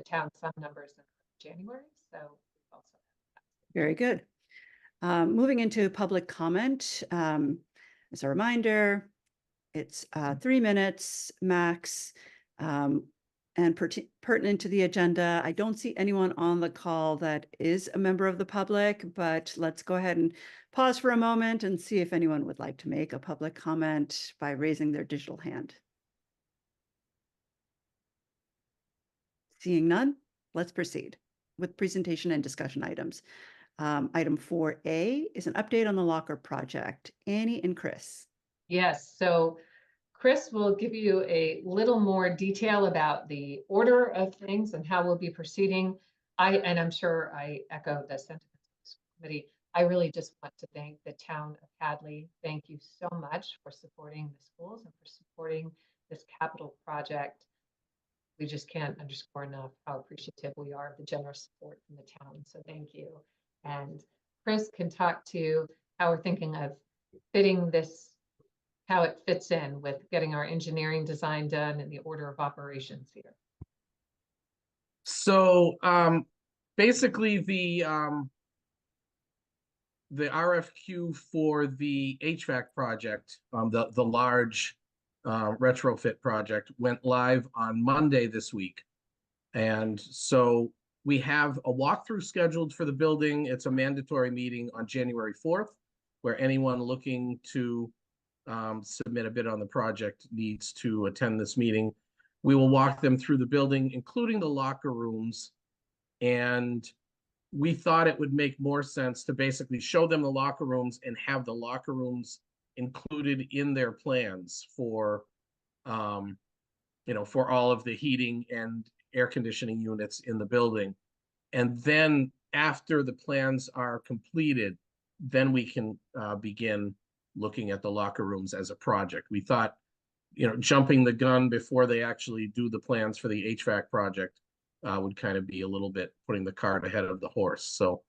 town some numbers in January. So we've also Very good. Moving into public comment, as a reminder, it's 3 minutes max, and pertinent to the agenda. I don't see anyone on the call that is a member of the public, but let's go ahead and pause for a moment and see if anyone would like to make a public comment by raising their digital hand. Seeing none, let's proceed with presentation and discussion items. Item 4A is an update on the locker project. Annie and Chris. Yes, so Chris will give you a little more detail about the order of things and how we'll be proceeding. And I'm sure I echo the sentiments of the school committee. I really just want to thank the town of Hadley. Thank you so much for supporting the schools and for supporting this capital project. We just can't underscore enough how appreciative we are of the generous support from the town. So thank you. And Chris can talk to how we're thinking of fitting this, how it fits in with getting our engineering design done and the order of operations here. So basically the RFQ for the HVAC project, the large retrofit project, went live on Monday this week. And so we have a walkthrough scheduled for the building. It's a mandatory meeting on January 4th, where anyone looking to submit a bid on the project needs to attend this meeting. We will walk them through the building, including the locker rooms. And we thought it would make more sense to basically show them the locker rooms and have the locker rooms included in their plans for, for all of the heating and air conditioning units in the building. And then after the plans are completed, then we can begin looking at the locker rooms as a project. We thought, jumping the gun before they actually do the plans for the HVAC project would kind of be a little bit putting the cart ahead of the horse. So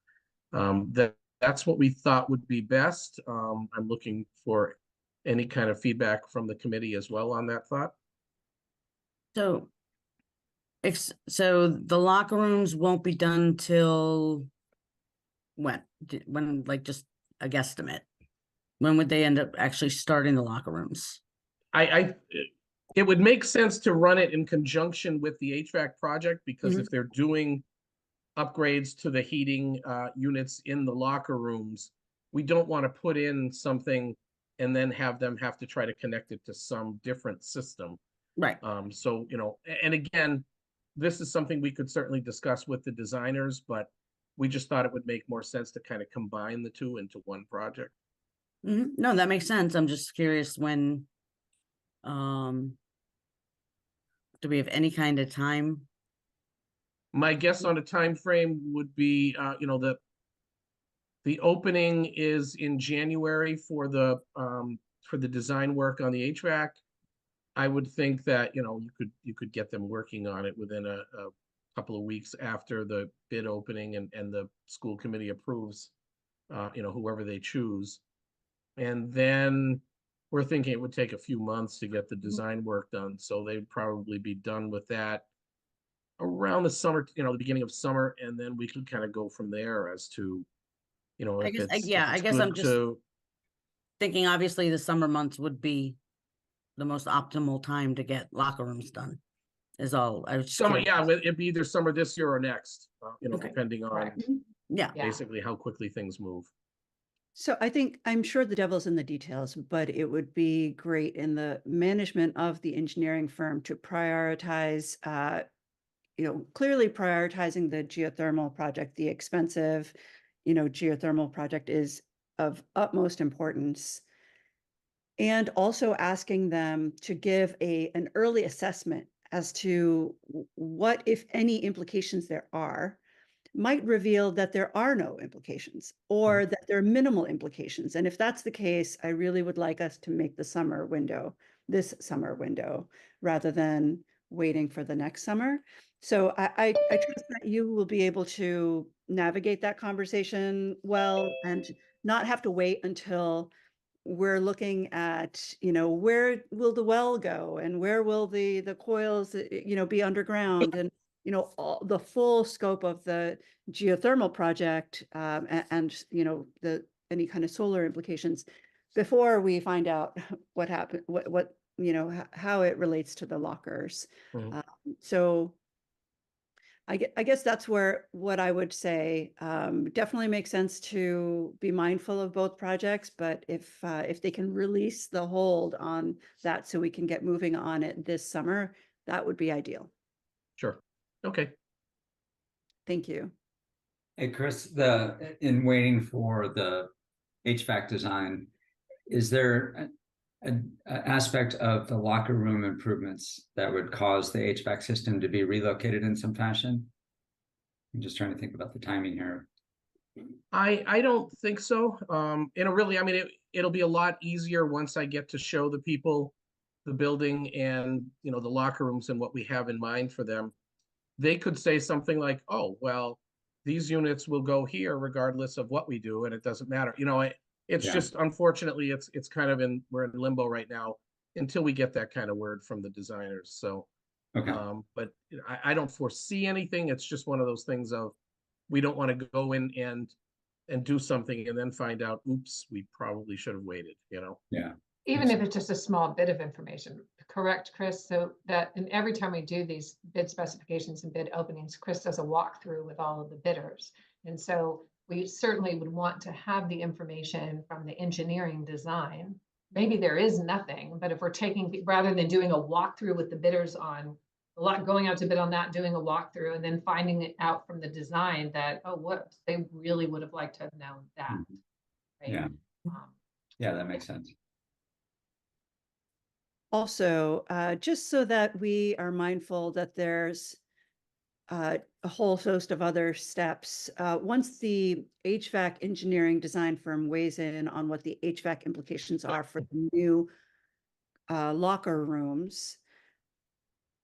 that's what we thought would be best. I'm looking for any kind of feedback from the committee as well on that thought. So the locker rooms won't be done till when? Like, just a guesstimate. When would they end up actually starting the locker rooms? It would make sense to run it in conjunction with the HVAC project, because if they're doing upgrades to the heating units in the locker rooms, we don't want to put in something and then have them have to try to connect it to some different system. Right. So, and again, this is something we could certainly discuss with the designers, but we just thought it would make more sense to kind of combine the two into one project. No, that makes sense. I'm just curious when, do we have any kind of time? My guess on a time frame would be, the opening is in January for the design work on the HVAC. I would think that, you could get them working on it within a couple of weeks after the bid opening and the school committee approves, whoever they choose. And then we're thinking it would take a few months to get the design work done. So they'd probably be done with that around the summer, the beginning of summer. And then we could kind of go from there as to, I guess I'm just thinking, obviously the summer months would be the most optimal time to get locker rooms done, is all I was. Summer, yeah, it'd be either summer this year or next, Okay. depending on basically how quickly things move. So I'm sure the devil's in the details, but it would be great in the management of the engineering firm to prioritize, clearly prioritizing the geothermal project. The expensive, geothermal project is of utmost importance. And also asking them to give an early assessment as to what, if any, implications there are, might reveal that there are no implications or that there are minimal implications. And if that's the case, I really would like us to make this summer window, rather than waiting for the next summer. So I trust that you will be able to navigate that conversation well and not have to wait until we're looking at, where will the well go and where will the coils, be underground, and all the full scope of the geothermal project, and any kind of solar implications before we find out what happened, what how it relates to the lockers. Mhm. So I guess that's what I would say. Definitely makes sense to be mindful of both projects, but if they can release the hold on that so we can get moving on it this summer, that would be ideal. Sure. Okay. Thank you. Hey, Chris, in waiting for the HVAC design, is there an aspect of the locker room improvements that would cause the HVAC system to be relocated in some fashion? I'm just trying to think about the timing here. I don't think so. Really, I mean, it'll be a lot easier once I get to show the people the building and, the locker rooms and what we have in mind for them. They could say something like, oh, well, these units will go here regardless of what we do, and it doesn't matter. It's Yeah. just, unfortunately, it's kind of we're in limbo right now until we get that kind of word from the designers. So, Okay. but I don't foresee anything. It's just one of those things of, we don't want to go in and do something and then find out, oops, we probably should have waited, Yeah. Even if it's just a small bit of information, correct, Chris? So that, and every time we do these bid specifications and bid openings, Chris does a walkthrough with all of the bidders. And so we certainly would want to have the information from the engineering design. Maybe there is nothing, but if we're rather than doing a walkthrough with the bidders on a lot, going out to bid on that, doing a walkthrough and then finding it out from the design that, oh, whoops, they really would have liked to have known that. Right? Yeah. Um, Yeah, that makes sense. Also, just so that we are mindful that there's a whole host of other steps. Once the HVAC engineering design firm weighs in on what the HVAC implications are for the new locker rooms,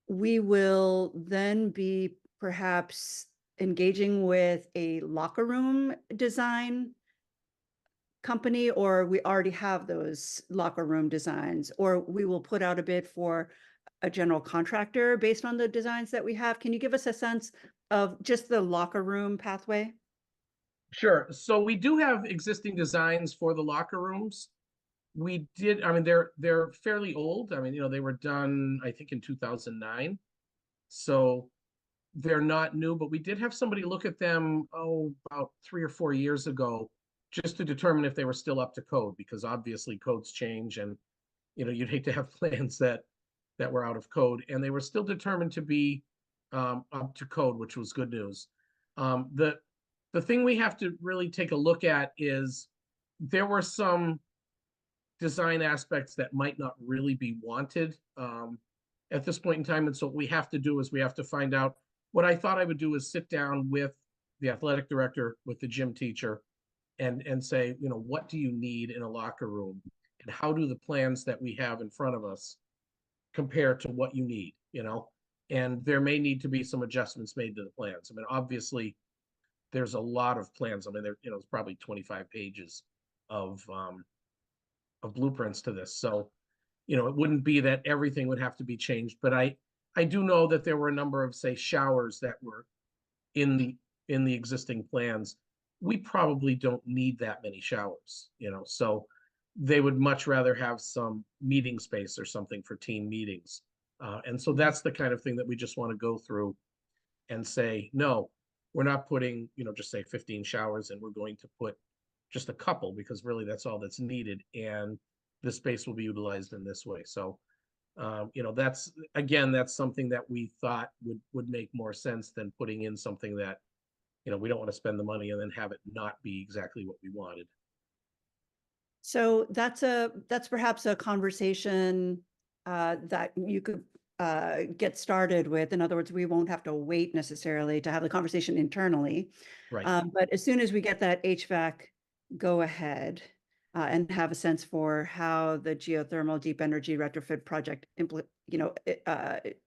we will then be perhaps engaging with a locker room design company, or we already have those locker room designs, or we will put out a bid for a general contractor based on the designs that we have. Can you give us a sense of just the locker room pathway? Sure. So we do have existing designs for the locker rooms. We did, I mean, they're fairly old. I mean, they were done, I think, in 2009. So they're not new, but we did have somebody look at them, about 3 or 4 years ago, just to determine if they were still up to code, because obviously codes change and, you'd hate to have plans that were out of code, and they were still determined to be up to code, which was good news. The thing we have to really take a look at is there were some design aspects that might not really be wanted at this point in time. And so what we have to do is we have to find out. What I thought I would do is sit down with the athletic director, with the gym teacher, and say, what do you need in a locker room? And how do the plans that we have in front of us compare to what you need, And there may need to be some adjustments made to the plans. I mean, obviously, there's a lot of plans. I mean, it's probably 25 pages of blueprints to this. So, it wouldn't be that everything would have to be changed, but I do know that there were a number of, say, showers that were in the existing plans. We probably don't need that many showers, so they would much rather have some meeting space or something for team meetings. And so that's the kind of thing that we just want to go through and say, no, we're not putting, just say 15 showers, and we're going to put just a couple, because really that's all that's needed. And the space will be utilized in this way. So, that's something that we thought would make more sense than putting in something that, we don't want to spend the money and then have it not be exactly what we wanted. So that's perhaps a conversation that you could get started with. In other words, we won't have to wait necessarily to have the conversation internally. Right. But as soon as we get that HVAC go ahead and have a sense for how the geothermal deep energy retrofit project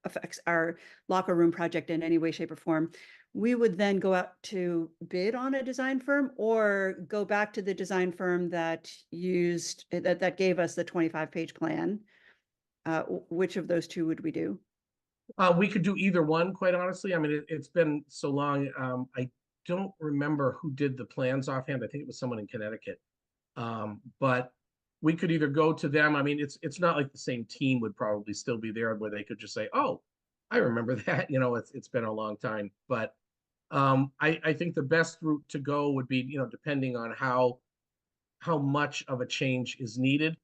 affects our locker room project in any way, shape, or form, we would then go out to bid on a design firm, or go back to the design firm that gave us the 25-page plan. Which of those two would we do? We could do either one, quite honestly. I mean, it's been so long. I don't remember who did the plans offhand. I think it was someone in Connecticut. But we could either go to them. I mean, it's not like the same team would probably still be there where they could just say, "Oh, I remember that." You know, it's been a long time. But I think the best route to go would be, you know, depending on how much of a change is needed.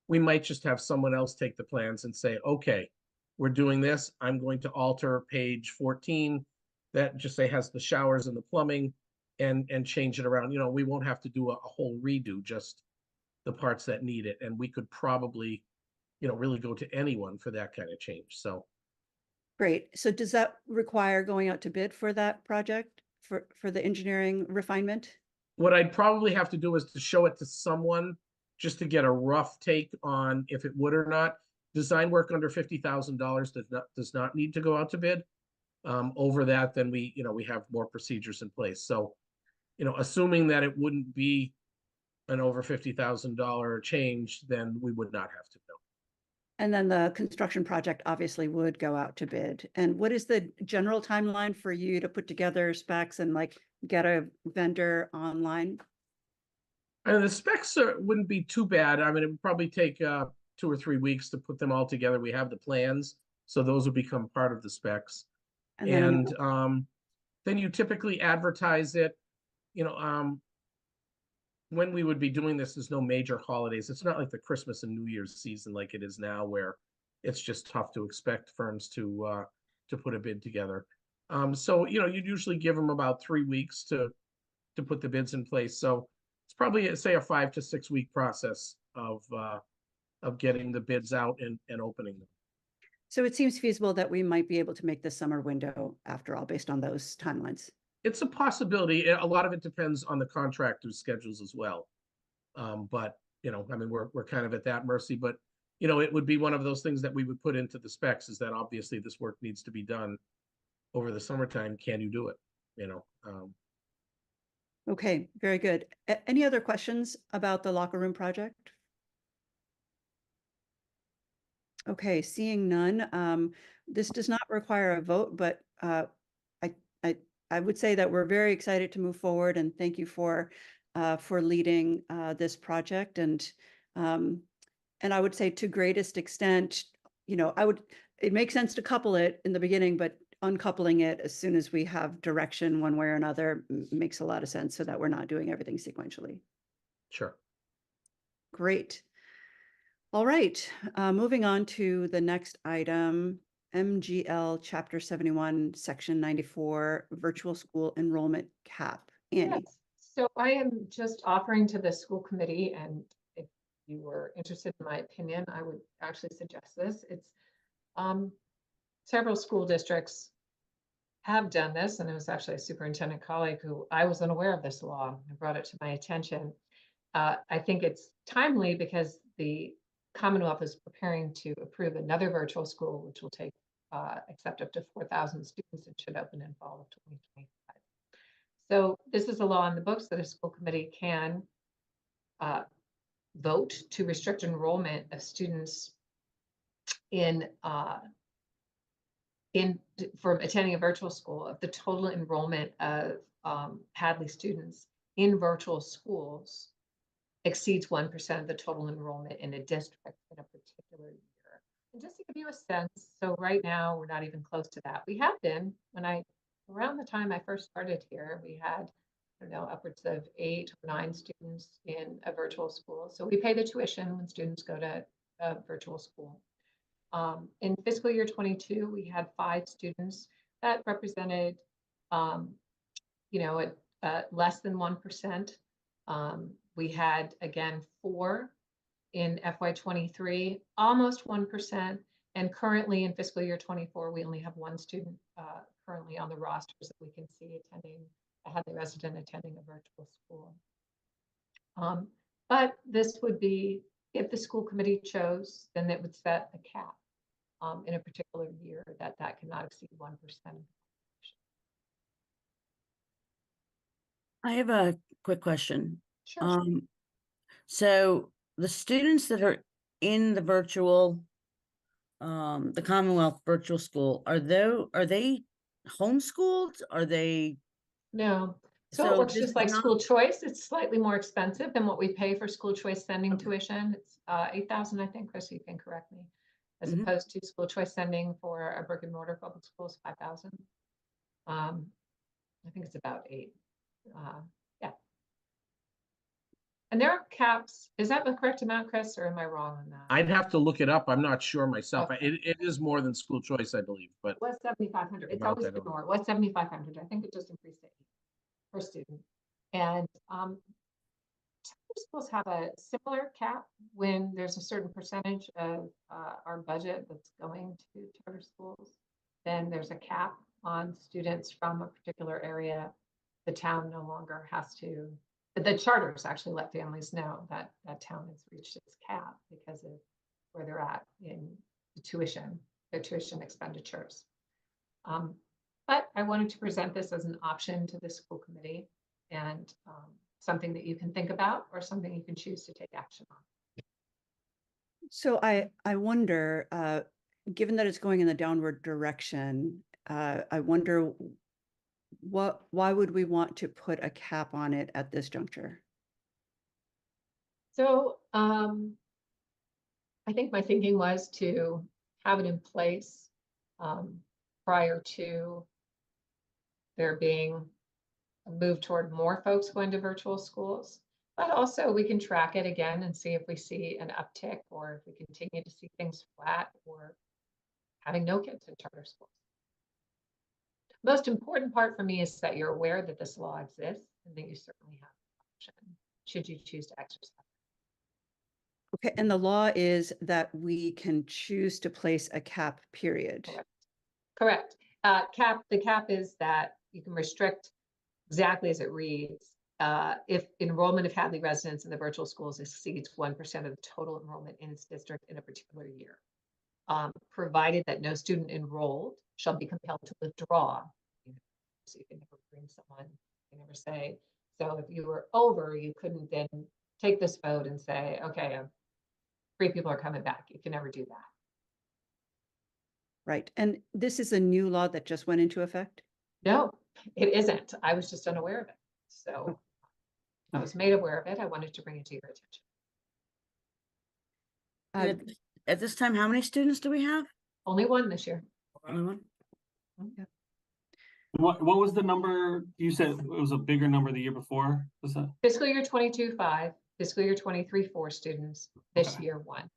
We might just have someone else take the plans and say, okay, we're doing this. I'm going to alter page 14 that just say has the showers and the plumbing and change it around. You know, we won't have to do a whole redo, just the parts that need it. And we could probably, you know, really go to anyone for that kind of change. So Great. So does that require going out to bid for that project for the engineering refinement? what I'd probably have to do is to show it to someone just to get a rough take on if it would or not. Design work under $50,000 does not need to go out to bid. Over that, then we have more procedures in place. So, you know, assuming that it wouldn't be an over $50,000 change, then we would not have to know. And then the construction project obviously would go out to bid. And what is the general timeline for you to put together specs and like get a vendor online? And the specs wouldn't be too bad. I mean, it would probably take 2 or 3 weeks to put them all together. We have the plans, so those would become part of the specs. And Then you typically advertise it. You know, when we would be doing this, there's no major holidays. It's not like the Christmas and New Year's season like it is now, where it's just tough to expect firms to put a bid together. So you know, you'd usually give them about 3 weeks to put the bids in place. So it's probably say a 5 to 6 week process of getting the bids out and opening them. so it seems feasible that we might be able to make the summer window after all, based on those timelines. It's a possibility. A lot of it depends on the contractor's schedules as well. But you know, I mean, we're kind of at that mercy. But you know, it would be one of those things that we would put into the specs, is that obviously this work needs to be done over the summertime. Can you do it? You know. Okay, very good. Any other questions about the locker room project? Okay, seeing none. This does not require a vote, but I would say that we're very excited to move forward, and thank you for leading this project. And I would say to greatest extent, you know, it makes sense to couple it in the beginning, but uncoupling it as soon as we have direction one way or another makes a lot of sense, so that we're not doing everything sequentially. Sure. Great. All right, moving on to the next item, MGL Chapter 71, Section 94, Virtual School Enrollment Cap. Annie. Yes. So I am just offering to the school committee, and if you were interested in my opinion, I would actually suggest this. It's several school districts have done this, and it was actually a superintendent colleague who I was unaware of this law and brought it to my attention. I think it's timely because the Commonwealth is preparing to approve another virtual school, which will accept up to 4,000 students and should open in fall of 2025. So this is a law in the books that a school committee can vote to restrict enrollment of students for attending a virtual school. Of the total enrollment of Hadley students in virtual schools exceeds 1% of the total enrollment in a district in a particular year. And just to give you a sense, so right now we're not even close to that. We have been, around the time I first started here, we had, I don't know, upwards of 8 or 9 students in a virtual school. So we pay the tuition when students go to a virtual school. In fiscal year 22, we had 5 students that represented, less than 1%. We had, again, 4 in FY23, almost 1%. And currently in fiscal year 24, we only have 1 student currently on the rosters that we can see a Hadley resident attending a virtual school. But this would be, if the school committee chose, then it would set a cap in a particular year that cannot exceed 1%. I have a quick question. Sure. So the students that are in the virtual the Commonwealth Virtual School, are they homeschooled? Are they, No. So it so works this just is like not, school choice. It's slightly more expensive than what we pay for school choice sending Okay. tuition. It's 8,000, I think, Chris, you can correct me. As Mhm. opposed to school choice sending for a brick and mortar public schools, 5,000. I think it's about 8. Yeah. And there are caps. Is that the correct amount, Chris, or am I wrong on that? I'd have to look it up. I'm not sure myself. Okay. It is more than school choice, I believe, but It was 7,500. It's Amount always I been don't know. more. It was 7,500. I think it just increased to 8 per student. And schools have a similar cap when there's a certain percentage of our budget that's going to charter schools. Then there's a cap on students from a particular area. The town no longer has to, the charters actually let families know that that town has reached its cap because of where they're at in the tuition, their tuition expenditures. But I wanted to present this as an option to the school committee and something that you can think about or something you can choose to take action on. So I wonder, given that it's going in the downward direction, I wonder why would we want to put a cap on it at this juncture? So I think my thinking was to have it in place prior to there being a move toward more folks going to virtual schools. But also we can track it again and see if we see an uptick or if we continue to see things flat or having no kids in charter schools. Most important part for me is that you're aware that this law exists and that you certainly have an option should you choose to exercise. Okay, and the law is that we can choose to place a cap, period. Correct. The cap is that you can restrict exactly as it reads. If enrollment of Hadley residents in the virtual schools exceeds 1% of the total enrollment in its district in a particular year, provided that no student enrolled shall be compelled to withdraw. So you can never bring someone, you can never say. So if you were over, you couldn't then take this vote and say, okay, 3 people are coming back. You can never do that. Right. And this is a new law that just went into effect? No, it isn't. I was just unaware of it. So I was made aware of it. I wanted to bring it to your attention. at this time, how many students do we have? Only 1 this year. Only one? What was the number? You said it was a bigger number the year before. Was that? Fiscal year 22, 5, fiscal year 23, 4 students, this Okay. year 1.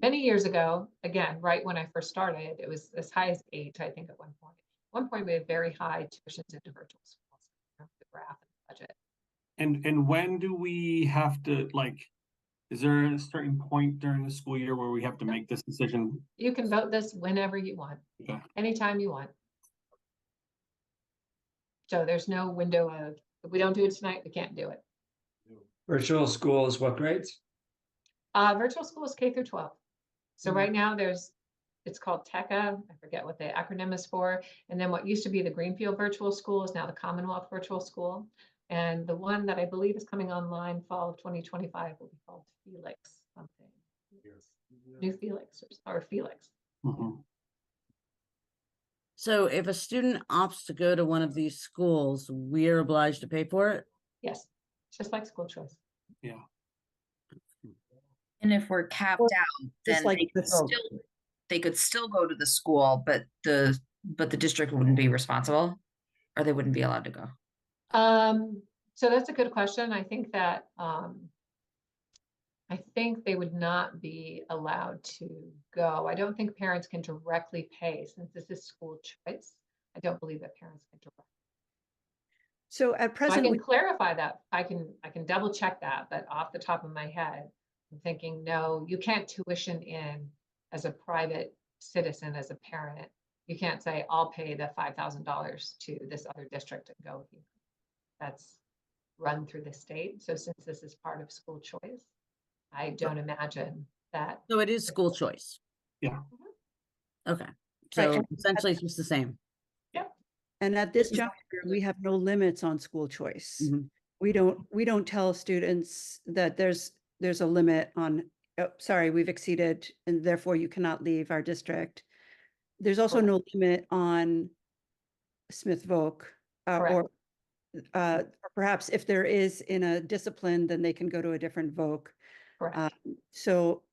Many years ago, again, right when I first started, it was as high as 8, I think at one point. At one point, we had very high tuitions into virtual schools, the graph and the budget. And when do we have to, like, is there a certain point during the school year where we have to make this decision? You can vote this whenever you want, Okay. anytime you want. So there's no window of, if we don't do it tonight, we can't do it. Virtual schools, what grades? Virtual school is K through 12. So Mhm. right now it's called TECA. I forget what the acronym is for. And then what used to be the Greenfield Virtual School is now the Commonwealth Virtual School. And the one that I believe is coming online fall of 2025 will be called Felix something. New Felix or Felix. Mhm. So if a student opts to go to one of these schools, we're obliged to pay for it? Yes, just like school choice. Yeah. And if we're capped out, Just then like they could this. still go to the school, but the district wouldn't be responsible, or they wouldn't be allowed to go. So that's a good question. I think that they would not be allowed to go. I don't think parents can directly pay since this is school choice. I don't believe that parents can directly. So at So I present, can we- clarify that. I can double check that, but off the top of my head, I'm thinking, no, you can't tuition in as a private citizen, as a parent. You can't say, I'll pay the $5,000 to this other district and go here. That's run through the state. So since this is part of school choice, I don't imagine that. So it is school choice? Yeah. Okay, Right, so and- essentially it's just the same. and at this juncture, we have no limits on school choice. Mhm. We don't tell students that there's a limit on oh, sorry, we've exceeded and therefore you cannot leave our district. There's also Correct. no limit on Smith Voc, or perhaps if there is in a discipline, then they can go to a different Voc. Correct. So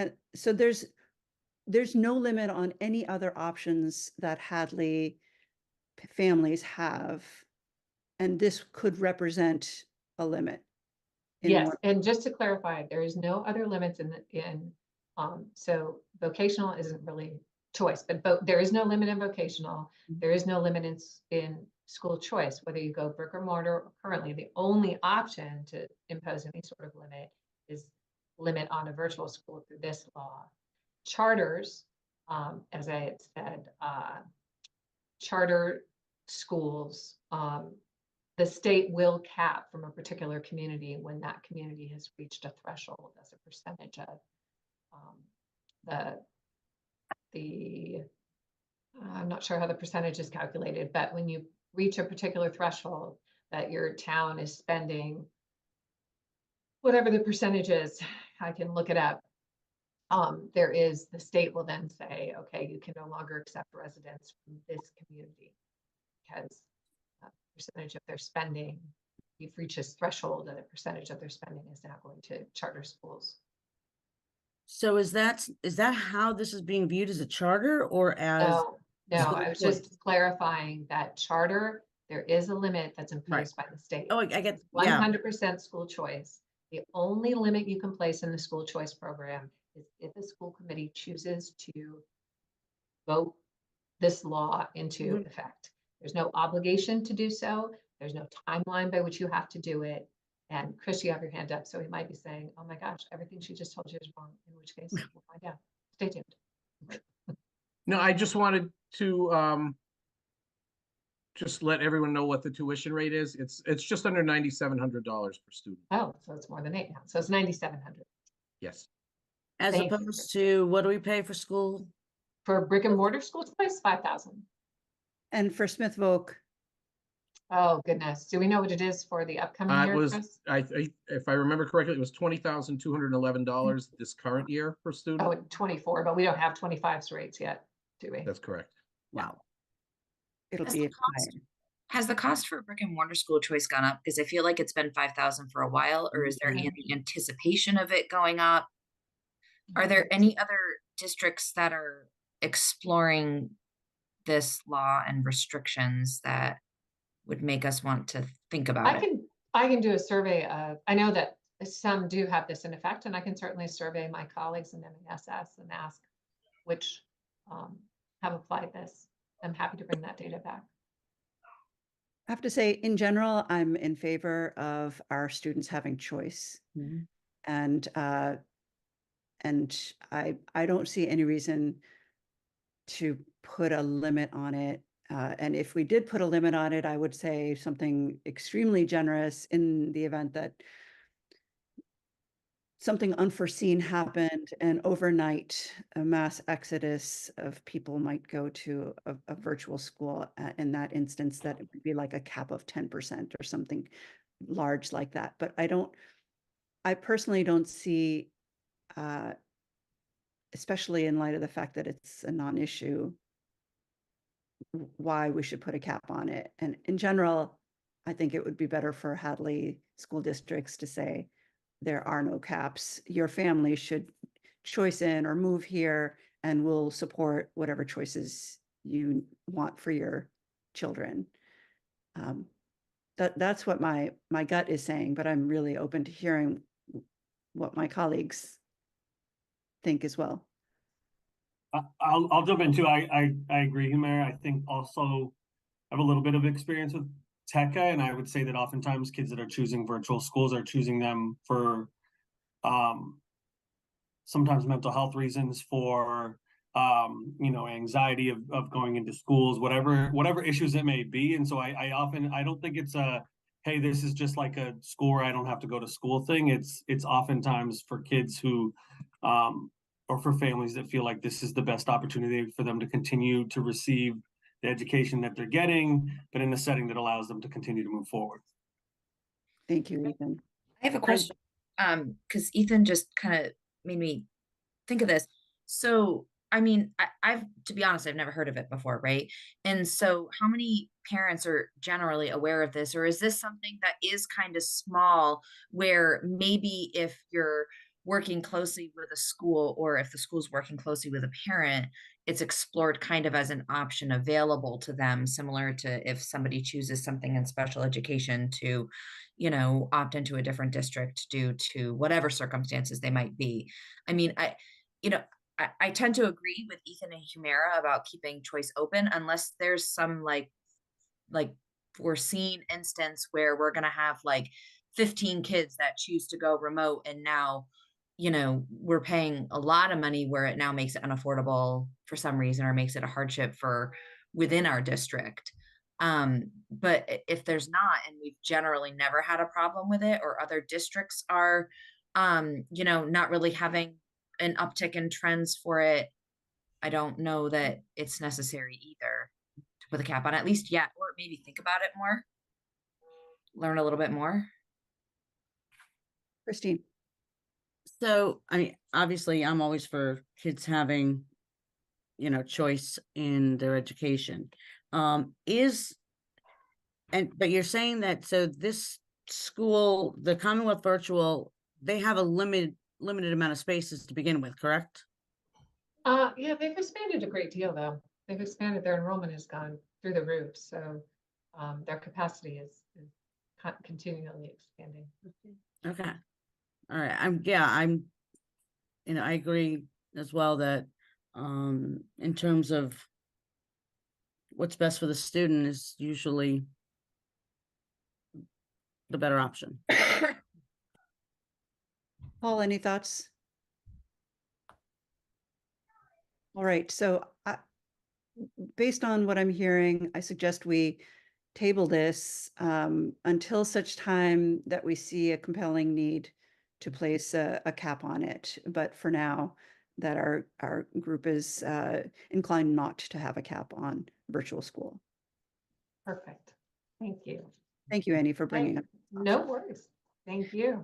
there's no limit on any other options that Hadley families have. And this could represent a limit. in Yes, one- and just to clarify, there is no other limits so vocational isn't really choice, but there is no limit in vocational. There is no limit in school choice, whether you go brick or mortar. Currently, the only option to impose any sort of limit is limit on a virtual school through this law. Charters, as I had said, charter schools, the state will cap from a particular community when that community has reached a threshold as a percentage of I'm not sure how the percentage is calculated, but when you reach a particular threshold that your town is spending, whatever the percentage is, I can look it up. The state will then say, okay, you can no longer accept residents from this community because percentage of their spending, you've reached this threshold and a percentage of their spending is now going to charter schools. So is that how this is being viewed, as a charter or as? No, school I was choice? just clarifying that charter, there is a limit that's imposed by the state. Oh, I get, yeah, 100% school choice. The only limit you can place in the school choice program is if the school committee chooses to vote this law into effect. There's no obligation to do so. There's no timeline by which you have to do it. And Chris, you have your hand up, so he might be saying, oh my gosh, everything she just told you is wrong, in which case we'll find out. Stay tuned. No, I just wanted to just let everyone know what the tuition rate is. It's just under $9,700 per student. Oh, so it's more than 8 now. So it's 9,700. Yes. as Thank you. opposed to, what do we pay for school? For brick and mortar school choice, 5,000. And for Smith Voc, Oh, goodness. Do we know what it is for the upcoming It year, was, Chris? if I remember correctly, it was $20,211 this current year per Oh, student. 24, but we don't have 25's rates yet, do we? That's correct. Wow. it'll Has be the cost- Has the cost for brick and mortar school choice gone up? Because I feel like it's been 5,000 for a while, or is there any anticipation of it going up? Are there any other districts that are exploring this law and restrictions that would make us want to think about it? I can do a survey of, I know that some do have this in effect, and I can certainly survey my colleagues in MASs and ask which have applied this. I'm happy to bring that data back. I have to say, in general, I'm in favor of our students having choice. Mhm. And I don't see any reason to put a limit on it. And if we did put a limit on it, I would say something extremely generous in the event that something unforeseen happened and overnight a mass exodus of people might go to a virtual school. In that instance, that it would be like a cap of 10% or something large like that. But I personally don't see, especially in light of the fact that it's a non-issue, why we should put a cap on it. And in general, I think it would be better for Hadley school districts to say, there are no caps. Your family should choice in or move here, and we'll support whatever choices you want for your children. That's what my gut is saying, but I'm really open to hearing what my colleagues think as well. I'll jump in too. I agree, Mayor. I think also I have a little bit of experience with TECA, and I would say that oftentimes kids that are choosing virtual schools are choosing them for sometimes mental health reasons, for anxiety of going into schools, whatever issues it may be. And so I don't think it's a, hey, this is just like a school where I don't have to go to school thing. It's oftentimes for kids who or for families that feel like this is the best opportunity for them to continue to receive the education that they're getting, but in a setting that allows them to continue to move forward. Thank you, Ethan. I have a question. Because Ethan just kind of made me think of this. So, I mean, I've, to be honest, I've never heard of it before, right? And so, how many parents are generally aware of this, or is this something that is kind of small, where maybe if you're working closely with a school, or if the school's working closely with a parent, it's explored kind of as an option available to them, similar to if somebody chooses something in special education to, opt into a different district due to whatever circumstances they might be. I mean, you know, I tend to agree with Ethan and Humira about keeping choice open unless there's some like foreseen instance where we're gonna have like 15 kids that choose to go remote, and now, we're paying a lot of money where it now makes it unaffordable for some reason, or makes it a hardship for within our district. But if there's not, and we've generally never had a problem with it, or other districts are, not really having an uptick in trends for it, I don't know that it's necessary either to put the cap on, at least yet, or maybe think about it more, learn a little bit more. Christine. So, I mean, obviously, I'm always for kids having, choice in their education. But you're saying that, so this school, the Commonwealth Virtual, they have a limited amount of spaces to begin with, correct? Yeah, they've expanded a great deal though. They've expanded, their enrollment has gone through the roof. So their capacity is continually expanding. Okay. All right. I agree as well that, in terms of what's best for the student is usually the better option. Paul, any thoughts? All right, so based on what I'm hearing, I suggest we table this until such time that we see a compelling need to place a cap on it. But for now, that our group is inclined not to have a cap on virtual school. Perfect. Thank you. Thank you, Annie, for bringing up. No worries. Thank you.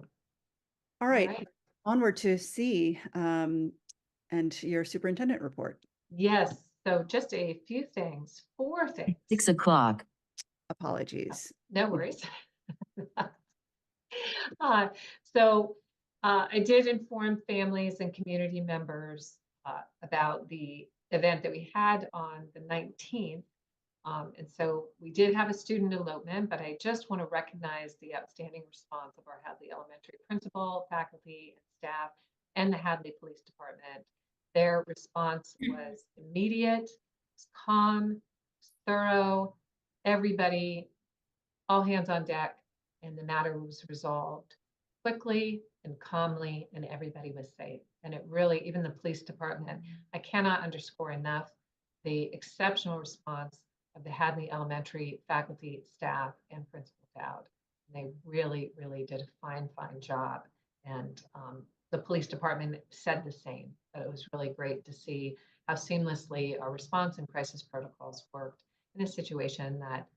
All right, onward to C and your superintendent report. Yes, so just a few things, 4 things. 6 o'clock. Apologies. No worries. So I did inform families and community members about the event that we had on the 19th. And so we did have a student elopement, but I just want to recognize the outstanding response of our Hadley Elementary principal, faculty, and staff, and the Hadley Police Department. Their response was immediate, was calm, thorough, everybody, all hands on deck, and the matter was resolved quickly and calmly, and everybody was safe. And it really, even the police department, I cannot underscore enough the exceptional response of the Hadley Elementary faculty, staff, and Principal Dowd. They really, really did a fine, fine job. And the police department said the same. But it was really great to see how seamlessly our response and crisis protocols worked in a situation that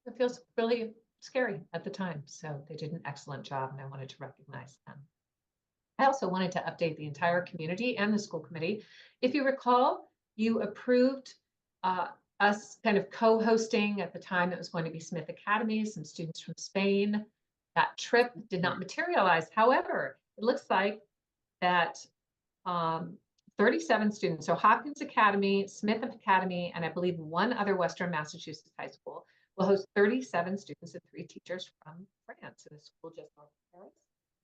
it feels really scary at the time. So they did an excellent job, and I wanted to recognize them. I also wanted to update the entire community and the school committee. If you recall, you approved us kind of co-hosting at the time. It was going to be Smith Academy, some students from Spain. That trip did not materialize. However, it looks like that 37 students, so Hopkins Academy, Smith Academy, and I believe one other Western Massachusetts high school will host 37 students and 3 teachers from France in a school just north of Paris.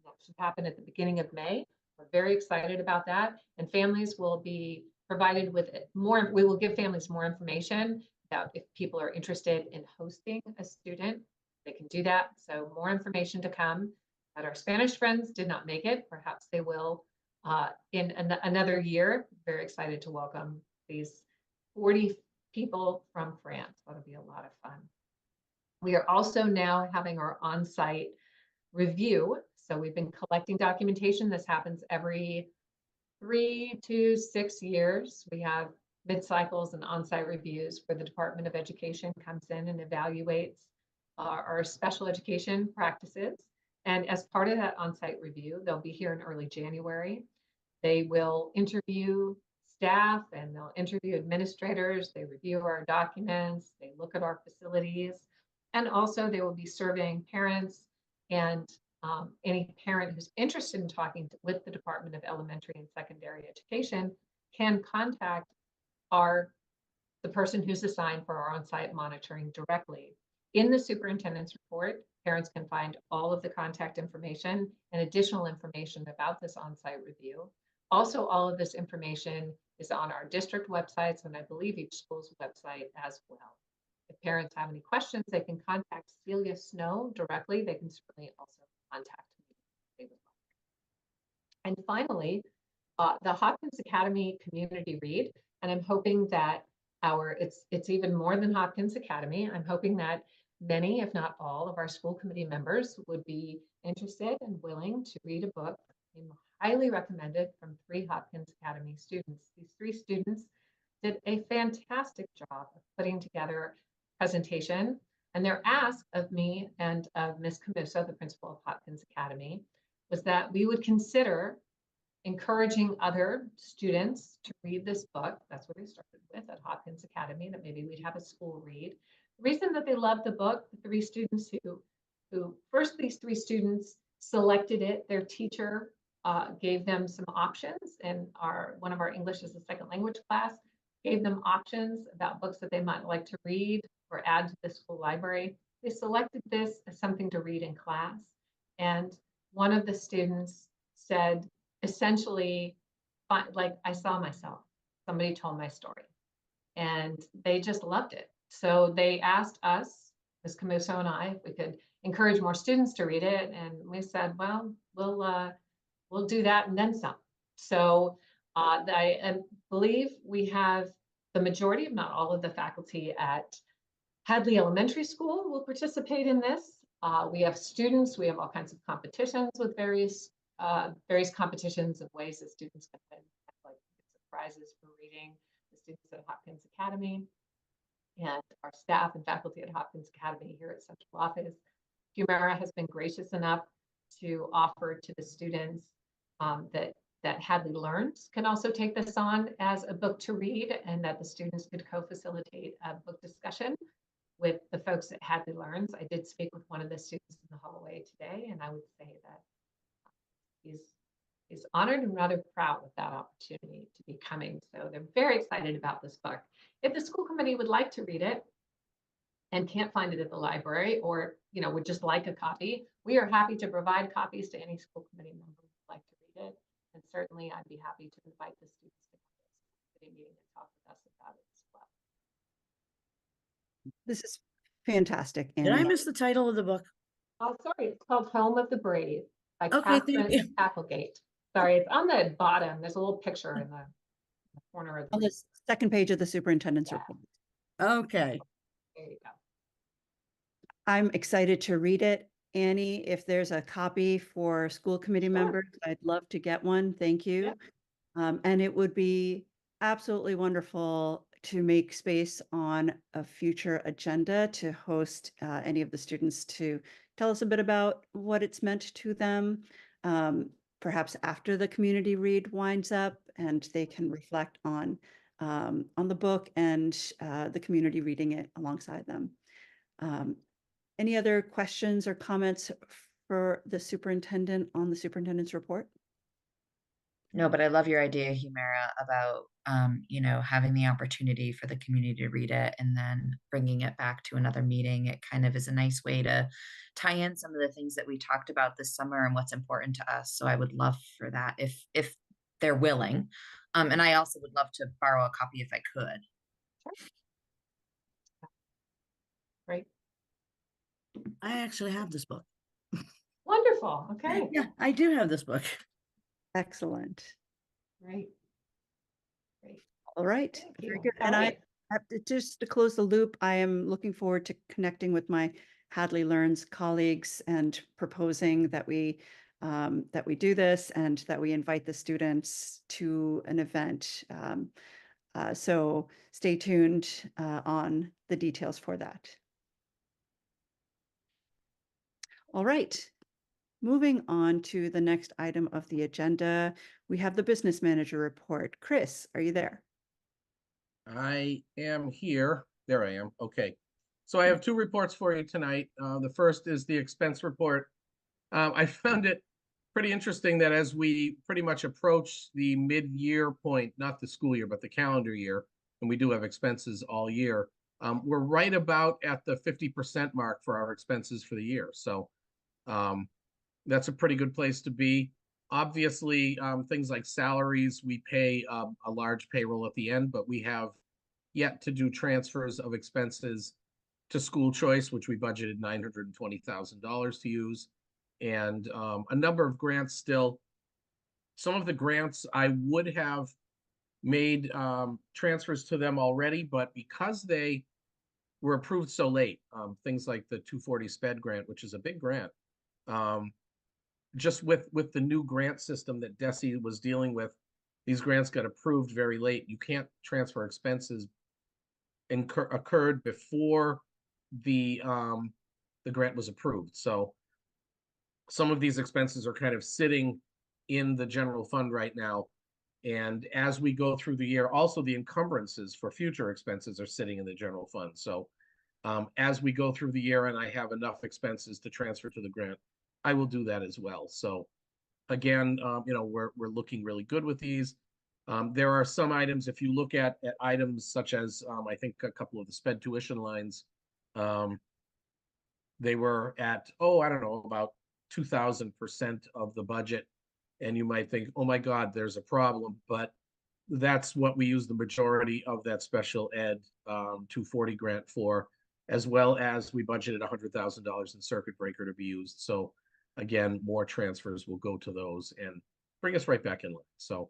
That should happen at the beginning of May. We're very excited about that. And families will be provided with more, we will give families more information about if people are interested in hosting a student, they can do that. So more information to come. But our Spanish friends did not make it. Perhaps they will in another year. Very excited to welcome these 40 people from France. That'll be a lot of fun. We are also now having our on-site review. So we've been collecting documentation. This happens every 3 to 6 years. We have mid-cycles and on-site reviews where the Department of Education comes in and evaluates our special education practices. And as part of that on-site review, they'll be here in early January. They will interview staff and they'll interview administrators. They review our documents. They look at our facilities. And also they will be surveying parents, and any parent who's interested in talking with the Department of Elementary and Secondary Education can contact the person who's assigned for our on-site monitoring directly. In the superintendent's report, parents can find all of the contact information and additional information about this on-site review. Also, all of this information is on our district websites, and I believe each school's website as well. If parents have any questions, they can contact Celia Snow directly. They can certainly also contact me if they would like. And finally, the Hopkins Academy Community Read, and I'm hoping that it's even more than Hopkins Academy. I'm hoping that many, if not all, of our school committee members would be interested and willing to read a book highly recommended from 3 Hopkins Academy students. These 3 students did a fantastic job of putting together a presentation, and their ask of me and of Ms. Camuso, the principal of Hopkins Academy, was that we would consider encouraging other students to read this book. That's what we started with at Hopkins Academy, that maybe we'd have a school read. The reason that they loved the book, the 3 students these 3 students selected it, their teacher gave them some options, and one of our English as a second language class gave them options about books that they might like to read or add to the school library. They selected this as something to read in class. And one of the students said, essentially, like, I saw myself. Somebody told my story. And they just loved it. So they asked us, Ms. Camuso and I, if we could encourage more students to read it. And we said, well, we'll do that and then some. So I believe we have the majority, if not all, of the faculty at Hadley Elementary School will participate in this. We have students, we have all kinds of competitions with various competitions of ways that students can win, like prizes for reading. The students at Hopkins Academy and our staff and faculty at Hopkins Academy here at Central Office. Humira has been gracious enough to offer to the students that Hadley Learns can also take this on as a book to read, and that the students could co-facilitate a book discussion with the folks at Hadley Learns. I did speak with one of the students in the hallway today, and I would say that he's honored and rather proud of that opportunity to be coming. So they're very excited about this book. If the school committee would like to read it and can't find it at the library, or would just like a copy, we are happy to provide copies to any school committee member who would like to read it. And certainly I'd be happy to invite the students to come to the school committee meeting and talk with us about it as well. This is fantastic. Did I miss the title of the book? Oh, sorry, it's called Home of the Brave by Okay, thank you. Catherine Applegate. Sorry, it's on the bottom. There's a little picture in the corner of On the second page of the superintendent's report. Okay. There you go. I'm excited to read it. Annie, if there's a copy for school committee members, I'd love to get one. Thank you. And it would be absolutely wonderful to make space on a future agenda to host any of the students to tell us a bit about what it's meant to them. Perhaps after the community read winds up, and they can reflect on the book and the community reading it alongside them. Any other questions or comments for the superintendent on the superintendent's report? No, but I love your idea, Humira, about having the opportunity for the community to read it and then bringing it back to another meeting. It kind of is a nice way to tie in some of the things that we talked about this summer and what's important to us. So I would love for that if they're willing. And I also would love to borrow a copy if I could. Great. I actually have this book. Wonderful. Okay. Yeah, I do have this book. Excellent. Great. All right. Thank Very you. good. All And right. I have to, just to close the loop, I am looking forward to connecting with my Hadley Learns colleagues and proposing that we do this and that we invite the students to an event. So stay tuned on the details for that. All right. moving on to the next item of the agenda, we have the business manager report. Chris, are you there? I am here. There I am. Okay. So I have two reports for you tonight. The first is the expense report. I found it pretty interesting that as we pretty much approach the mid-year point, not the school year, but the calendar year, and we do have expenses all year, we're right about at the 50% mark for our expenses for the year. So that's a pretty good place to be. Obviously, things like salaries, we pay a large payroll at the end, but we have yet to do transfers of expenses to school choice, which we budgeted $920,000 to use, and a number of grants still. Some of the grants I would have made transfers to them already, but because they were approved so late, things like the 240 SPED grant, which is a big grant, just with the new grant system that DESE was dealing with, these grants got approved very late. You can't transfer expenses occurred before the grant was approved. So some of these expenses are kind of sitting in the general fund right now. And as we go through the year, also the encumbrances for future expenses are sitting in the general fund. So as we go through the year and I have enough expenses to transfer to the grant, I will do that as well. So again, we're looking really good with these. There are some items, if you look at items such as, I think a couple of the SPED tuition lines, they were at, I don't know, about 2,000% of the budget. And you might think, oh my God, there's a problem. But that's what we use the majority of that special ed 240 grant for, as well as we budgeted $100,000 in circuit breaker to be used. So again, more transfers will go to those and bring us right back in line. So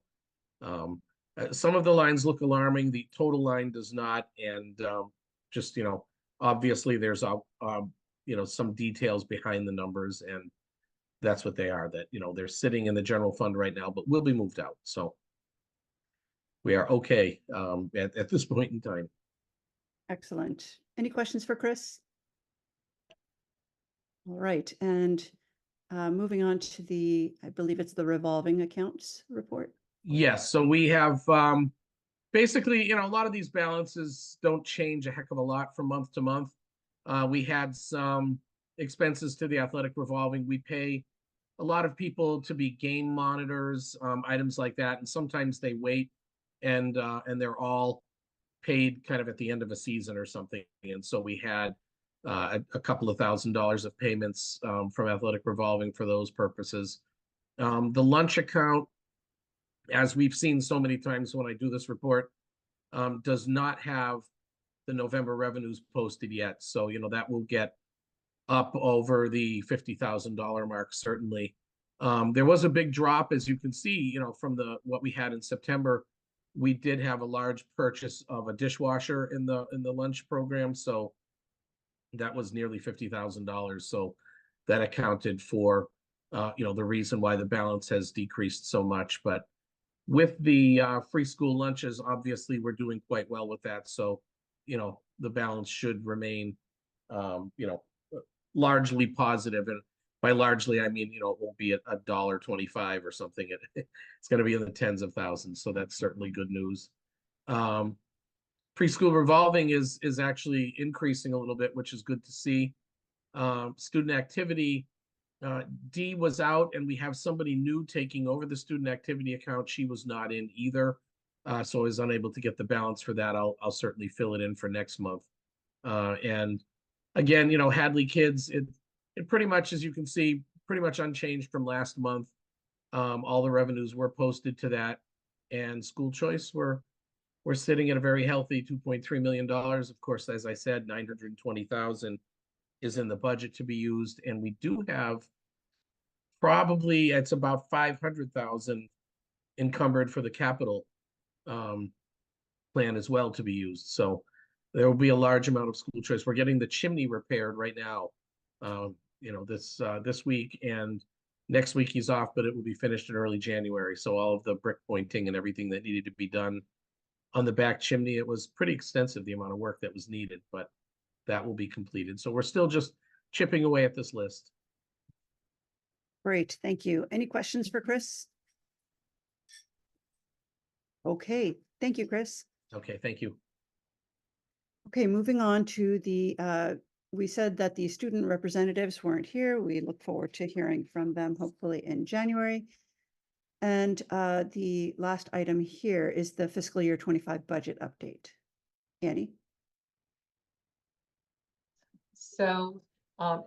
some of the lines look alarming. The total line does not. And just, obviously there's some details behind the numbers, and that's what they are, that, they're sitting in the general fund right now, but will be moved out. So we are okay at this point in time. Excellent. Any questions for Chris? All right. And moving on to I believe it's the revolving accounts report. Yes. So we have basically, a lot of these balances don't change a heck of a lot from month to month. We had some expenses to the athletic revolving. We pay a lot of people to be game monitors, items like that. And sometimes they wait and they're all paid kind of at the end of a season or something. And so we had a couple of $1,000s of payments from athletic revolving for those purposes. The lunch account, as we've seen so many times when I do this report, does not have the November revenues posted yet. So, that will get up over the $50,000 mark, certainly. There was a big drop, as you can see, from what we had in September. We did have a large purchase of a dishwasher in the lunch program. So that was nearly $50,000. So that accounted for, the reason why the balance has decreased so much. But with the free school lunches, obviously we're doing quite well with that. So, the balance should remain, largely positive. And by largely, I mean, it won't be $1.25 or something. It's going to be in the tens of thousands. So that's certainly good news. Preschool revolving is actually increasing a little bit, which is good to see. Student activity, Dee was out and we have somebody new taking over the student activity account. She was not in either. So I was unable to get the balance for that. I'll certainly fill it in for next month. And again, Hadley Kids, it pretty much, as you can see, pretty much unchanged from last month. All the revenues were posted to that, and school choice, we're sitting at a very healthy $2.3 million. Of course, as I said, $920,000 is in the budget to be used, and we do have probably, it's about $500,000 encumbered for the capital plan as well to be used. So there will be a large amount of school choice. We're getting the chimney repaired right now, this week, and next week he's off, but it will be finished in early January. So all of the brick pointing and everything that needed to be done on the back chimney, it was pretty extensive, the amount of work that was needed, but that will be completed. So we're still just chipping away at this list. Great, thank you. Any questions for Chris? Okay, thank you, Chris. Okay, thank you. Okay, moving on to the, we said that the student representatives weren't here. We look forward to hearing from them hopefully in January. And the last item here is the fiscal year 25 budget update. Annie? So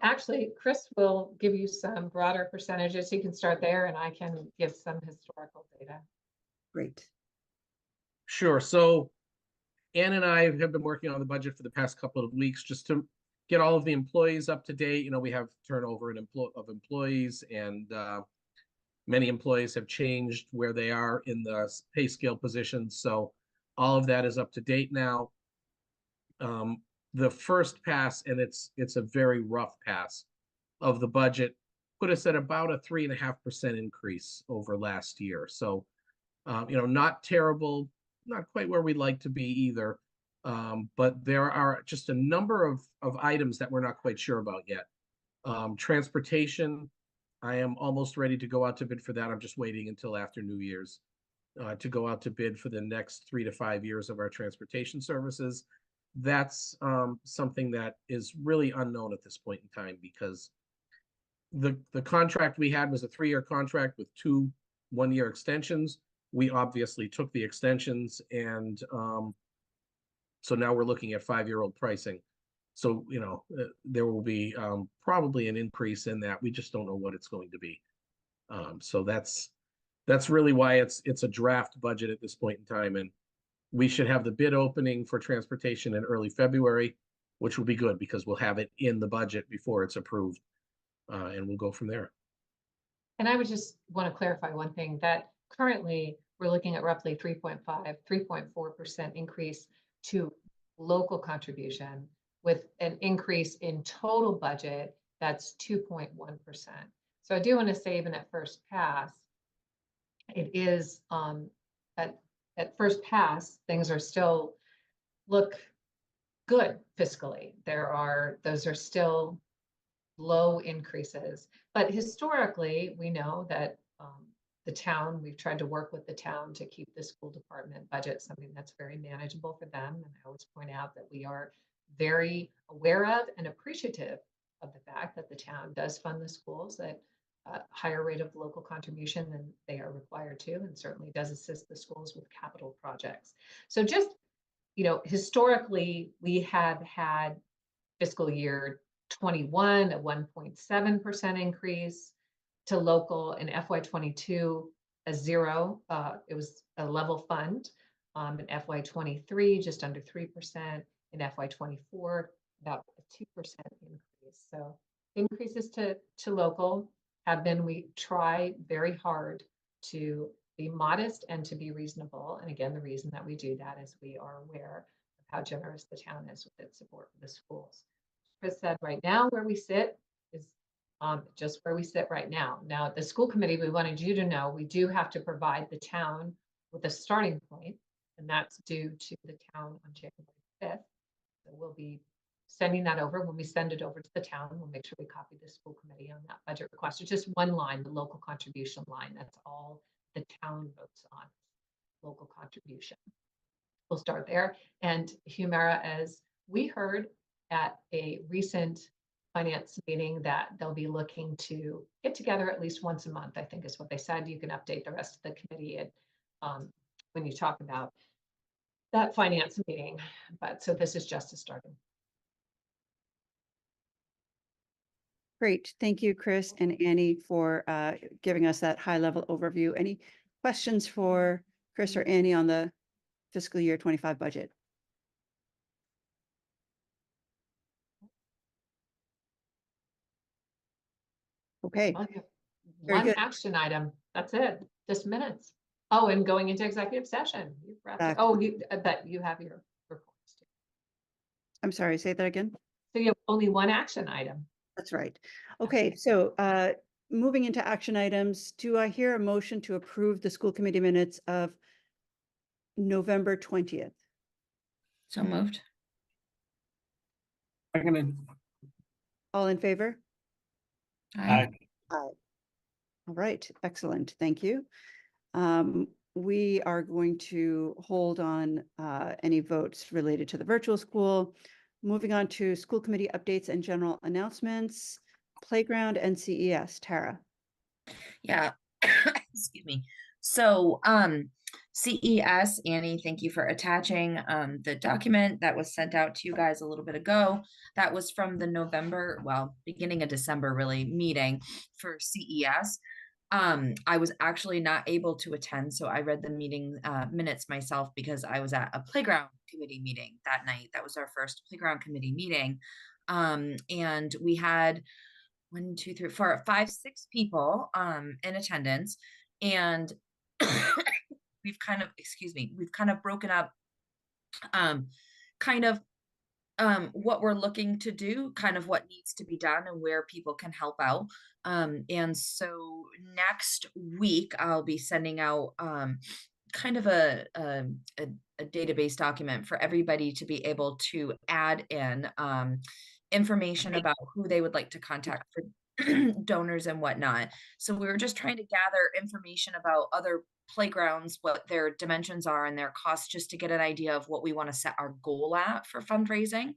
actually, Chris will give you some broader percentages. You can start there and I can give some historical data. Great. Sure. So Ann and I have been working on the budget for the past couple of weeks just to get all of the employees up to date. You know, we have turnover of employees, and many employees have changed where they are in the pay scale positions. So all of that is up to date now. The first pass, and it's a very rough pass of the budget, put us at about a 3.5% increase over last year. So, you know, not terrible, not quite where we'd like to be either. But there are just a number of items that we're not quite sure about yet. Transportation, I am almost ready to go out to bid for that. I'm just waiting until after New Year's to go out to bid for the next 3 to 5 years of our transportation services. That's something that is really unknown at this point in time, because the contract we had was a 3-year contract with 2 one-year extensions. We obviously took the extensions, and so now we're looking at 5-year-old pricing. So, you know, there will be probably an increase in that. We just don't know what it's going to be. So that's really why it's a draft budget at this point in time. And we should have the bid opening for transportation in early February, which will be good because we'll have it in the budget before it's approved. And we'll go from there. And I would just want to clarify one thing, that currently we're looking at roughly 3.4% increase to local contribution, with an increase in total budget that's 2.1%. So I do want to say, even at first pass, it is at first pass, things are still look good fiscally. Those are still low increases, but historically, we know that the town, we've tried to work with the town to keep the school department budget something that's very manageable for them. And I always point out that we are very aware of and appreciative of the fact that the town does fund the schools at a higher rate of local contribution than they are required to, and certainly does assist the schools with capital projects. So just, you know, historically, we have had fiscal year 21 a 1.7% increase to local, in FY22 a 0. It was a level fund. In FY23 just under 3%. In FY24 about a 2% increase. So increases to local have been, we try very hard to be modest and to be reasonable. And again, the reason that we do that is we are aware of how generous the town is with its support for the schools. Chris said right now where we sit is just where we sit right now. Now at the school committee, we wanted you to know we do have to provide the town with a starting point, and that's due to the town on January 5th. So we'll be sending that over. When we send it over to the town, we'll make sure we copy the school committee on that budget request. It's just one line, the local contribution line. That's all the town votes on, local contribution. We'll start there. And Humira, as we heard at a recent finance meeting, that they'll be looking to get together at least once a month, I think is what they said. You can update the rest of the committee and when you talk about that finance meeting. But so this is just a starting. Great. Thank you, Chris and Annie, for giving us that high-level overview. Any questions for Chris or Annie on the fiscal year 25 budget? Okay. Very One good. action item. That's it. Just minutes. Oh, and going into executive session. You've wrapped it. Oh, but you have your reports too. I'm sorry, say that again. So you have only one action item. That's right. Okay, so moving into action items, do I hear a motion to approve the school committee minutes of November 20th? So moved. Seconded. All in favor? Aye. Aye. All right, excellent. Thank you. We are going to hold on any votes related to the virtual school. Moving on to school committee updates and general announcements. Playground and CES. Tara. Yeah. Excuse me. So, CES, Annie, thank you for attaching the document that was sent out to you guys a little bit ago. That was from the November, well, beginning of December, really, meeting for CES. I was actually not able to attend, so I read the meeting minutes myself because I was at a playground committee meeting that night. That was our first playground committee meeting. And we had 1, 2, 3, 4, 5, 6 people in attendance, and we've kind of broken up kind of what we're looking to do, kind of what needs to be done and where people can help out. And so next week I'll be sending out kind of a database document for everybody to be able to add in information about who they would like to contact for donors and whatnot. So we were just trying to gather information about other playgrounds, what their dimensions are and their costs, just to get an idea of what we want to set our goal at for fundraising.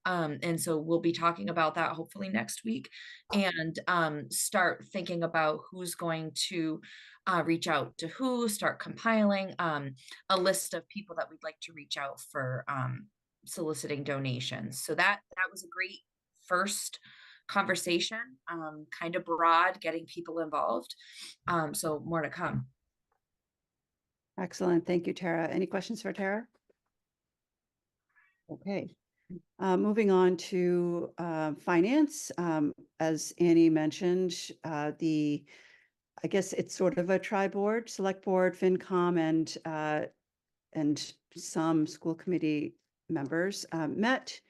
And so we'll be talking about that hopefully next week, and start thinking about who's going to reach out to who, start compiling a list of people that we'd like to reach out for soliciting donations. So that was a great first conversation, kind of broad, getting people involved. So more to come. Excellent. Thank you, Tara. Any questions for Tara? Okay. Moving on to finance. As Annie mentioned, I guess it's sort of a tri-board, select board, FinCom, and some school committee members met.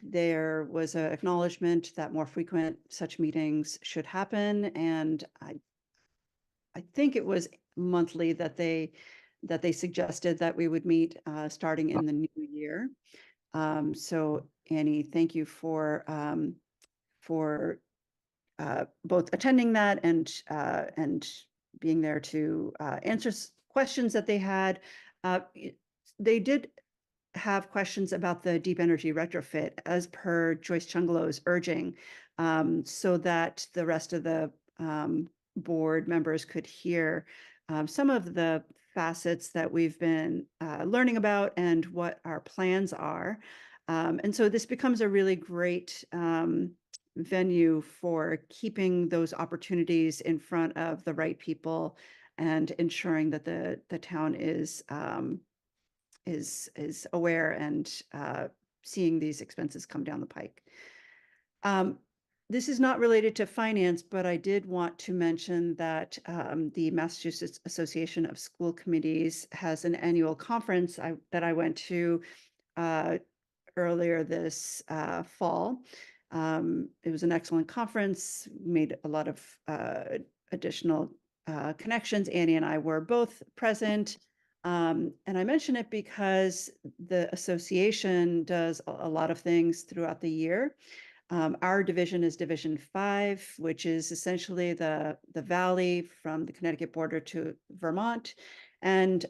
There was an acknowledgement that more frequent such meetings should happen, and I think it was monthly that they suggested that we would meet starting in the new year. So Annie, thank you for both attending that and being there to answer questions that they had. They did have questions about the deep energy retrofit as per Joyce Chungalow's urging, so that the rest of the board members could hear some of the facets that we've been learning about and what our plans are. And so this becomes a really great venue for keeping those opportunities in front of the right people and ensuring that the town is aware and seeing these expenses come down the pike. This is not related to finance, but I did want to mention that the Massachusetts Association of School Committees has an annual conference that I went to earlier this fall. It was an excellent conference, made a lot of additional connections. Annie and I were both present. And I mention it because the association does a lot of things throughout the year. Our division is Division 5, which is essentially the valley from the Connecticut border to Vermont. And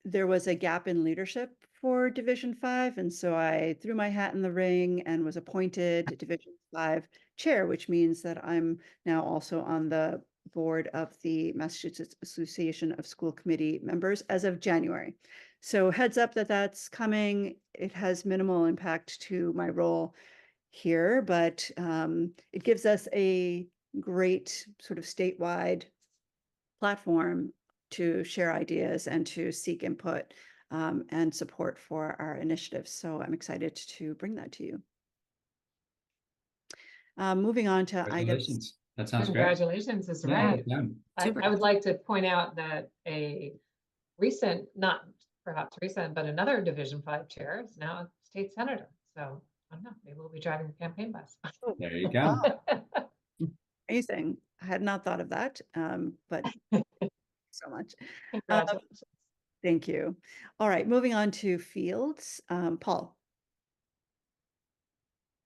there was a gap in leadership for Division 5. And so I threw my hat in the ring and was appointed Division 5 chair, which means that I'm now also on the board of the Massachusetts Association of School Committee members as of January. So heads up that that's coming. It has minimal impact to my role here, but it gives us a great sort of statewide platform to share ideas and to seek input and support for our initiatives. So I'm excited to bring that to you. Moving on to items. That sounds great. Congratulations is right. Yeah. I would like to point out that a recent, not perhaps recent, but another Division 5 chair is now a state senator. So I don't know, maybe we'll be driving the campaign bus. There you go. Amazing. I had not thought of that, but so much. Congratulations. Thank you. All right, moving on to fields. Paul.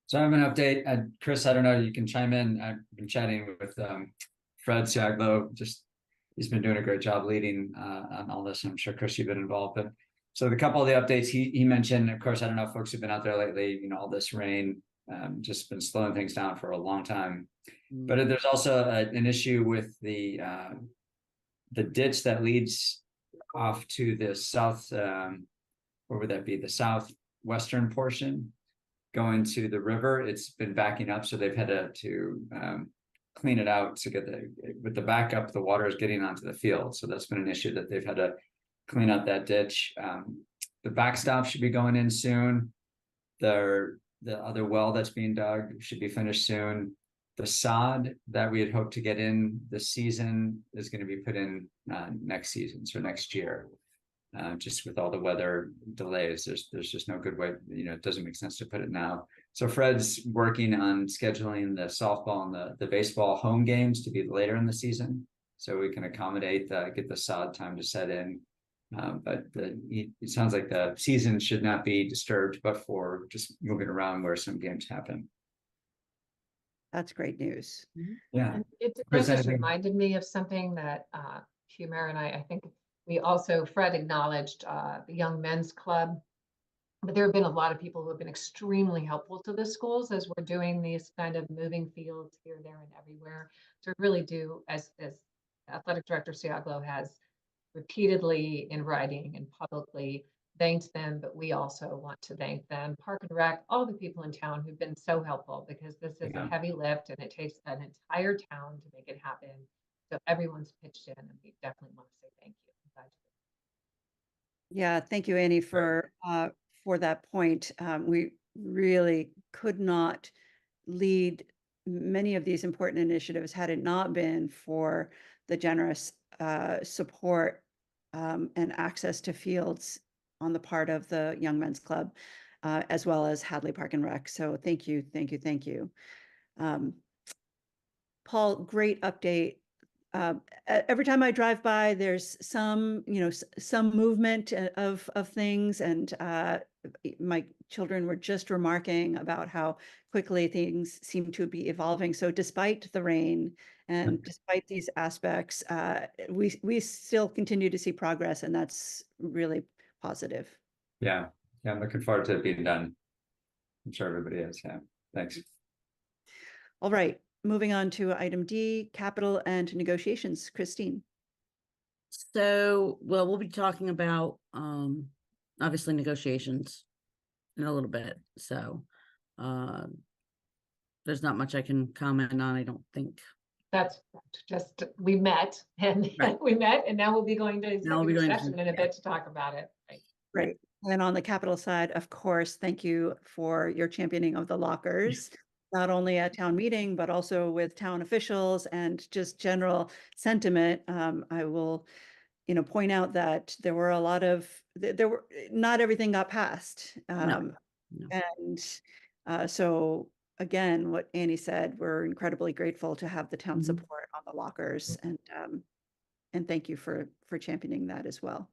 So I have an update. Chris, I don't know, you can chime in. I've been chatting with Fred Siaglo. Just he's been doing a great job leading on all this. I'm sure Chris, you've been involved. But so the couple of the updates he mentioned, of course, I don't know if folks have been out there lately. All this rain just been slowing things down for a long time. But there's also an issue with the ditch that leads off to the south. Where would that be? The southwestern portion going to the river. It's been backing up, so they've had to clean it out to get with the backup. The water is getting onto the field, so that's been an issue that they've had to clean out that ditch. The backstop should be going in soon. The other well that's being dug should be finished soon. The sod that we had hoped to get in this season is going to be put in next season, so next year. Just with all the weather delays, there's just no good way, it doesn't make sense to put it now. So Fred's working on scheduling the softball and the baseball home games to be later in the season, so we can accommodate get the sod time to set in. But it sounds like the season should not be disturbed, but for just moving around where some games happen. That's great news. Yeah. And it Chris, just anything? reminded me of something that Humira and I think we also, Fred acknowledged the Young Men's Club, but there have been a lot of people who have been extremely helpful to the schools as we're doing these kind of moving fields here, there, and everywhere. So really do, as Athletic Director Siaglo has repeatedly in writing and publicly thanked them, but we also want to thank them, Park and Rec, all the people in town who've been so helpful, because this is a heavy lift and it takes an entire town to make it happen. So everyone's pitched in, and we definitely want to say thank you. Yeah, thank you, Annie, for that point. We really could not lead many of these important initiatives had it not been for the generous support and access to fields on the part of the Young Men's Club, as well as Hadley Park and Rec. So thank you, thank you, thank you. Paul, great update. Every time I drive by, there's some movement of things, and my children were just remarking about how quickly things seem to be evolving. So despite the rain and despite these aspects, we still continue to see progress, and that's really positive. Yeah, I'm looking forward to it being done. I'm sure everybody is. Yeah, thanks. All right. Moving on to item D, capital and negotiations. Christine. So, well, we'll be talking about obviously negotiations in a little bit. So there's not much I can comment on, I don't think. That's just, we met and Right. we met, and now we'll be going to Now we'll be executive going to- session in a bit to talk about it. Right. Right. And on the capital side, of course, thank you for your championing of the lockers, not only at town meeting, but also with town officials and just general sentiment. I will, point out that there were a lot of, not everything got passed. No. And so again, what Annie said, we're incredibly grateful to have the town Mhm. support on the lockers, and thank you for championing that as well.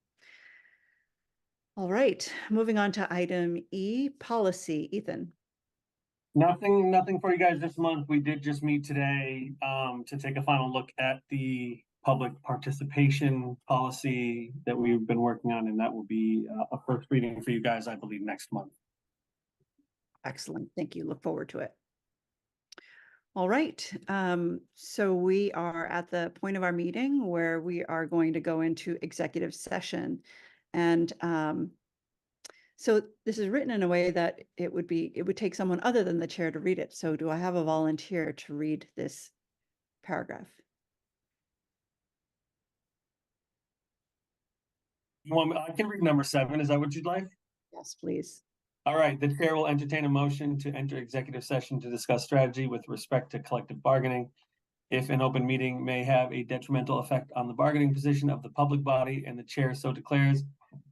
All right, moving on to item E, policy. Ethan. Nothing for you guys this month. We did just meet today to take a final look at the public participation policy that we've been working on, and that will be a first reading for you guys, I believe, next month. Excellent. Thank you. Look forward to it. All right. So we are at the point of our meeting where we are going to go into executive session. And so this is written in a way that it would take someone other than the chair to read it. So do I have a volunteer to read this paragraph? I can read number 7. Is that what you'd like? Yes, please. All right, the chair will entertain a motion to enter executive session to discuss strategy with respect to collective bargaining. If an open meeting may have a detrimental effect on the bargaining position of the public body and the chair so declares,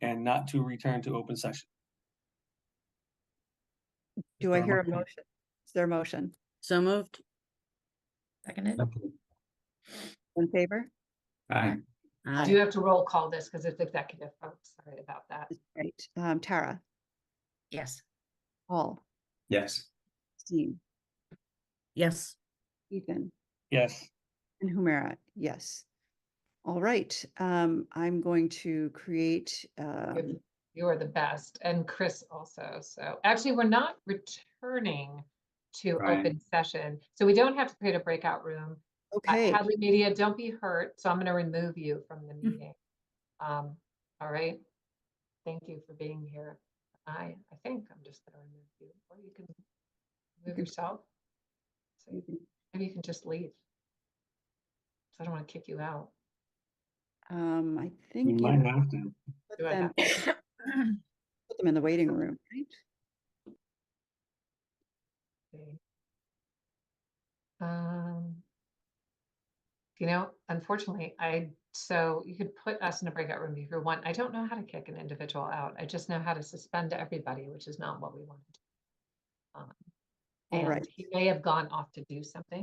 and not to return to open session. Do I hear a motion? Is there a motion? So moved. Seconded. In favor? Aye. I do have to roll call this because it's executive, folks. Sorry about that. Right. Tara, Yes. Paul, Yes. Christine, Yes. Ethan, Yes. and Humira, yes. All right, I'm going to create, You are the best, and Chris also. So actually, we're not returning to Right. open session, so we don't have to create a breakout room. okay, Hadley Media, don't be hurt. So I'm going to remove you from the meeting. All right. Thank you for being here. I think I'm just going to remove you, or you can move yourself. So maybe you can just leave. So I don't want to kick you out. I You think you might have to. put Do I them, have put them in the waiting room, right? see. Unfortunately, so you could put us in a breakout room if you want. I don't know how to kick an individual out. I just know how to suspend everybody, which is not what we wanted. All right. And he may have gone off to do something.